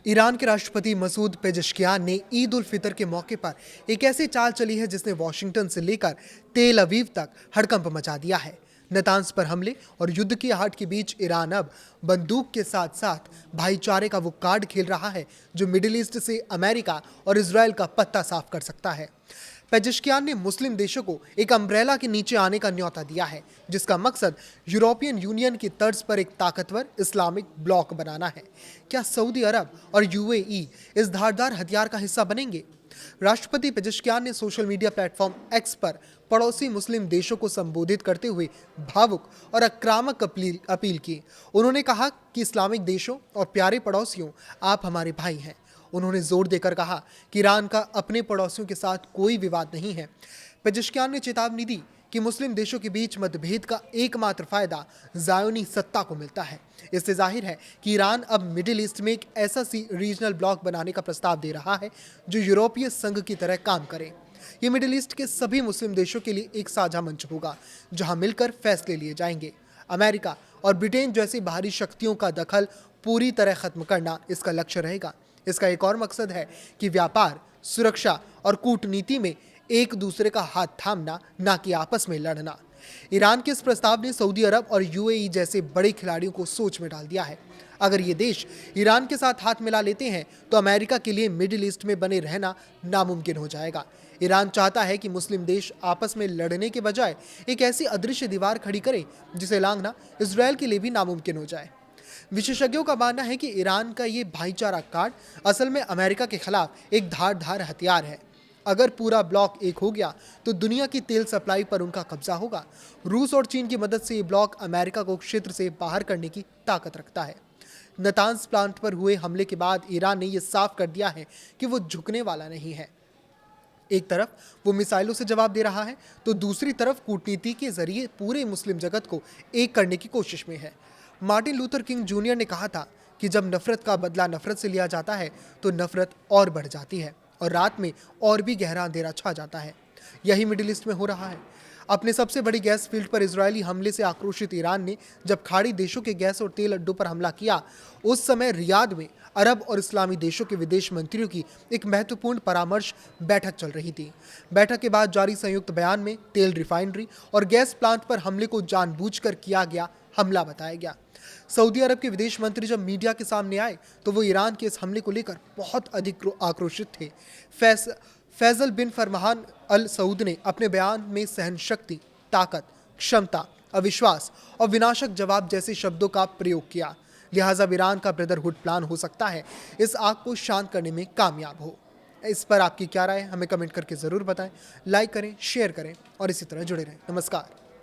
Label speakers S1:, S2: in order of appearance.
S1: Iran के राष्ट्रपति Masoud Pezeshkian ने ईद उल फितर के मौके पर एक ऐसी चाल चली है जिसने वॉशिंगटन से लेकर तेल अवीव तक हड़कंप मचा दिया है। नेतान्स पर हमले और युद्ध की आहट के बीच ईरान अब बंदूक के साथ साथ भाईचारे का वो कार्ड खेल रहा है जो मिडिल ईस्ट से अमेरिका और इजरायल का पत्ता साफ कर सकता है। पेजेश्कियान ने मुस्लिम देशों को एक अम्ब्रेला के नीचे आने का न्योता दिया है जिसका मकसद यूरोपियन यूनियन की तर्ज पर एक ताकतवर इस्लामिक ब्लॉक बनाना है। क्या सऊदी अरब और यूएई इस धारदार हथियार का हिस्सा बनेंगे? राष्ट्रपति पेजेश्कियान ने सोशल मीडिया प्लेटफॉर्म एक्स पर पड़ोसी मुस्लिम देशों को संबोधित करते हुए भावुक और आक्रामक अपील की। उन्होंने कहा कि इस्लामिक देशों और प्यारे पड़ोसियों, आप हमारे भाई हैं। उन्होंने जोर देकर कहा कि ईरान का अपने पड़ोसियों के साथ कोई विवाद नहीं है। पेजेश्कियान ने चेतावनी दी कि मुस्लिम देशों के बीच मतभेद का एकमात्र फायदा ज़ायोनी सत्ता को मिलता है। इससे जाहिर है कि ईरान अब मिडिल ईस्ट में एक ऐसा रीजनल ब्लॉक बनाने का प्रस्ताव दे रहा है जो यूरोपीय संघ की तरह काम करे। ये मिडिल ईस्ट के सभी मुस्लिम देशों के लिए एक साझा मंच होगा जहां मिलकर फैसले लिए जाएंगे। अमेरिका और ब्रिटेन जैसी बाहरी शक्तियों का दखल पूरी तरह खत्म करना इसका लक्ष्य रहेगा। इसका एक और मकसद है कि व्यापार, सुरक्षा और कूटनीति में एक दूसरे का हाथ थामना, ना कि आपस में लड़ना। ईरान के इस प्रस्ताव ने सऊदी अरब और यूएई जैसे बड़े खिलाड़ियों को सोच में डाल दिया है। अगर ये देश ईरान के साथ हाथ मिला लेते हैं तो अमेरिका के लिए मिडिल ईस्ट में बने रहना नामुमकिन हो जाएगा। ईरान चाहता है कि मुस्लिम देश आपस में लड़ने के बजाय एक ऐसी अदृश्य दीवार खड़ी करे जिसे लांघना इजरायल के लिए भी नामुमकिन हो जाए। विशेषज्ञों का मानना है कि ईरान का ये भाईचारा कार्ड असल में अमेरिका के खिलाफ एक धारदार हथियार है। अगर पूरा ब्लॉक एक हो गया तो दुनिया की तेल सप्लाई पर उनका कब्जा होगा। रूस और चीन की मदद से ये ब्लॉक अमेरिका को क्षेत्र से बाहर करने की ताकत रखता है। नतान्स प्लांट पर हुए हमले के बाद ईरान ने यह साफ कर दिया है कि वो झुकने वाला नहीं है। एक तरफ वो मिसाइलों से जवाब दे रहा है तो दूसरी तरफ कूटनीति के जरिए पूरे मुस्लिम जगत को एक करने की कोशिश में है। मार्टिन लूथर किंग जूनियर ने कहा था कि जब नफरत का बदला नफरत से लिया जाता है तो नफरत और बढ़ जाती है और रात में और भी गहरा अंधेरा छा जाता है। यही मिडिल ईस्ट में हो रहा है। अपने सबसे बड़ी गैस फील्ड पर इजरायली हमले से आक्रोशित ईरान ने जब खाड़ी देशों के गैस और तेल अड्डों पर हमला किया, उस समय रियाद में अरब और इस्लामी देशों के विदेश मंत्रियों की एक महत्वपूर्ण परामर्श बैठक चल रही थी। बैठक के बाद जारी संयुक्त बयान में तेल रिफाइनरी और गैस प्लांट पर हमले को जानबूझकर किया गया हमला बताया गया। सऊदी अरब के विदेश मंत्री जब मीडिया के सामने आए तो वो ईरान के इस हमले को लेकर बहुत अधिक आक्रोशित थे। फैजल बिन फरमान अल सऊद ने अपने बयान में सहनशक्ति, ताकत, क्षमता, अविश्वास और विनाशक जवाब जैसे शब्दों का प्रयोग किया। लिहाजा ईरान का ब्रदरहुड प्लान हो सकता है इस आग को शांत करने में कामयाब हो। इस पर आपकी क्या राय है, हमें कमेंट करके ज़रूर बताएं। लाइक करें, शेयर करें और इसी तरह जुड़े रहें। नमस्कार।